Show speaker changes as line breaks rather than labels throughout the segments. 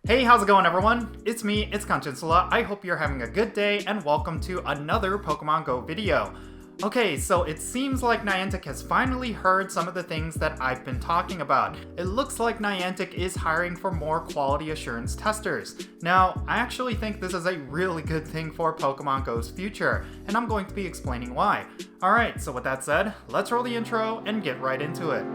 Hey, how's it going everyone? It's me, it's Jinsula. I hope you're having a good day and welcome to another Pokemon Go video. Okay, so it seems like Niantic has finally heard some of the things that I've been talking about. It looks like Niantic is hiring for more quality assurance testers. Now, I actually think this is a really good thing for Pokemon Go's future, and I'm going to be explaining why. Alright, so with that said, let's roll the intro and get right into it.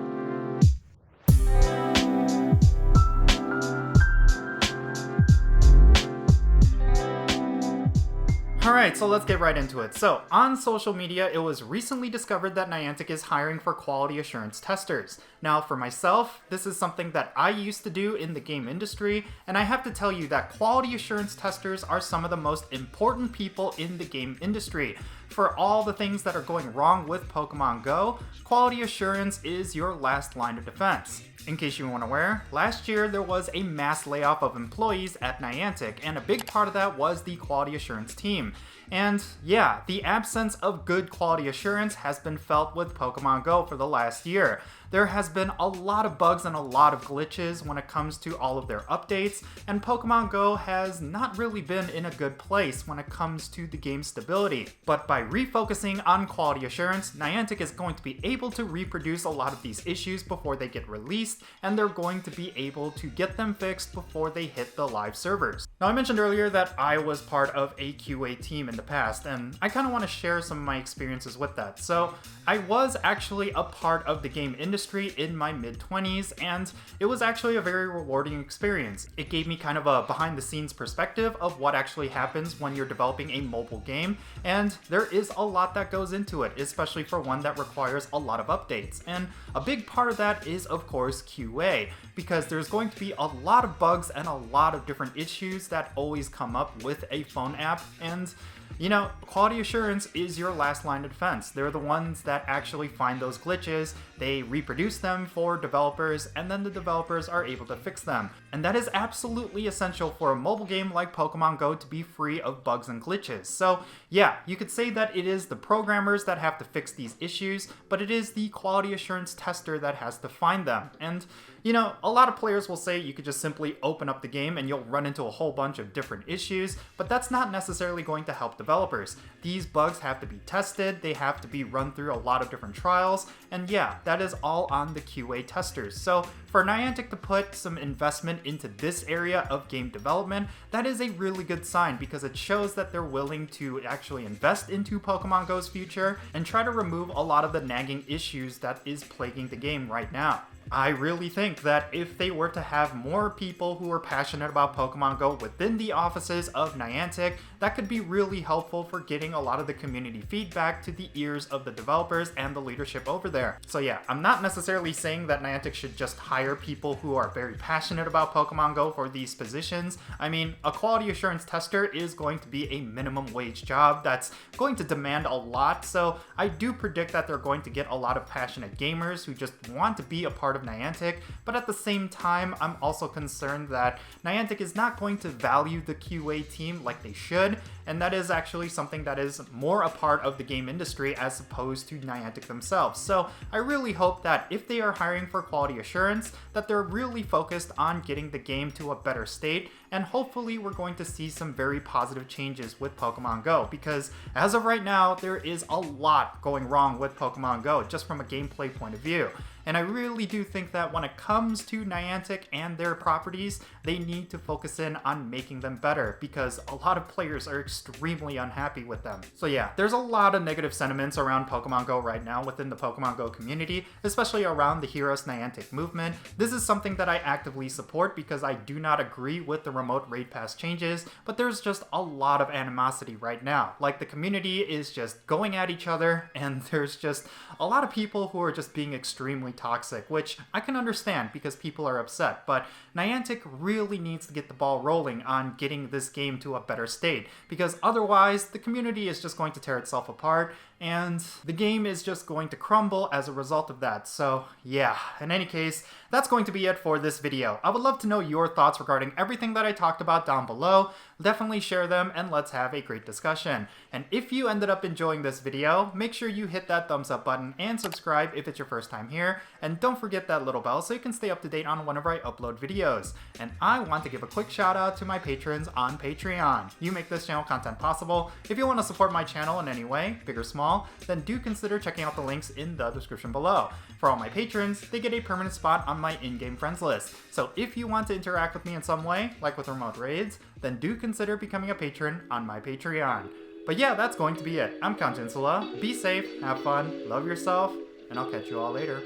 Alright, so let's get right into it. So, on social media, it was recently discovered that Niantic is hiring for quality assurance testers. Now, for myself, this is something that I used to do in the game industry, and I have to tell you that quality assurance testers are some of the most important people in the game industry. For all the things that are going wrong with Pokemon Go, quality assurance is your last line of defense. In case you weren't aware, last year there was a mass layoff of employees at Niantic, and a big part of that was the quality assurance team. And yeah, the absence of good quality assurance has been felt with Pokemon Go for the last year. There has been a lot of bugs and a lot of glitches when it comes to all of their updates, and Pokemon Go has not really been in a good place when it comes to the game's stability. But by refocusing on quality assurance, Niantic is going to be able to reproduce a lot of these issues before they get released, and they're going to be able to get them fixed before they hit the live servers. Now, I mentioned earlier that I was part of a QA team in the past, and I kind of want to share some of my experiences with that. So, I was actually a part of the game industry in my mid-20s, and it was actually a very rewarding experience. It gave me kind of a behind-the-scenes perspective of what actually happens when you're developing a mobile game, and there is a lot that goes into it, especially for one that requires a lot of updates. And a big part of that is, of course, QA, because there's going to be a lot of bugs and a lot of different issues that always come up with a phone app, and you know, quality assurance is your last line of defense. They're the ones that actually find those glitches, they reproduce them for developers, and then the developers are able to fix them. And that is absolutely essential for a mobile game like Pokemon Go to be free of bugs and glitches. So yeah, you could say that it is the programmers that have to fix these issues, but it is the quality assurance tester that has to find them. And you know, a lot of players will say you could just simply open up the game and you'll run into a whole bunch of different issues, but that's not necessarily going to help developers. These bugs have to be tested, they have to be run through a lot of different trials, and yeah, that is all on the QA testers. So for Niantic to put some investment into this area of game development, that is a really good sign because it shows that they're willing to actually invest into Pokemon Go's future and try to remove a lot of the nagging issues that is plaguing the game right now. I really think that if they were to have more people who are passionate about Pokemon Go within the offices of Niantic, that could be really helpful for getting a lot of the community feedback to the ears of the developers and the leadership over there. So yeah, I'm not necessarily saying that Niantic should just hire people who are very passionate about Pokemon Go for these positions. I mean, a quality assurance tester is going to be a minimum wage job that's going to demand a lot, so I do predict that they're going to get a lot of passionate gamers who just want to be a part of Niantic, but at the same time, I'm also concerned that Niantic is not going to value the QA team like they should, and that is actually something that is more a part of the game industry as opposed to Niantic themselves. So I really hope that if they are hiring for quality assurance, that they're really focused on getting the game to a better state, and hopefully we're going to see some very positive changes with Pokemon Go, because as of right now, there is a lot going wrong with Pokemon Go, just from a gameplay point of view. And I really do think that when it comes to Niantic and their properties, they need to focus in on making them better because a lot of players are extremely unhappy with them. So yeah, there's a lot of negative sentiments around Pokemon Go right now within the Pokemon Go community, especially around the Heroes Niantic movement. This is something that I actively support because I do not agree with the remote raid pass changes, but there's just a lot of animosity right now. Like, the community is just going at each other, and there's just a lot of people who are just being extremely toxic, which I can understand because people are upset, but Niantic really needs to get the ball rolling on getting this game to a better state, because otherwise the community is just going to tear itself apart, and the game is just going to crumble as a result of that. So yeah, in any case, that's going to be it for this video. I would love to know your thoughts regarding everything that I talked about down below. Definitely share them and let's have a great discussion. And if you ended up enjoying this video, make sure you hit that thumbs up button and subscribe if it's your first time here. And don't forget that little bell so you can stay up to date on whenever I upload videos. And I want to give a quick shout out to my patrons on Patreon. You make this channel content possible. If you want to support my channel in any way, big or small, then do consider checking out the links in the description below. For all my patrons, they get a permanent spot on my in-game friends list. So if you want to interact with me in some way, like with remote raids, then do consider becoming a patron on my Patreon. But yeah, that's going to be it. I'm Count Jinsula. Be safe, have fun, love yourself, and I'll catch you all later.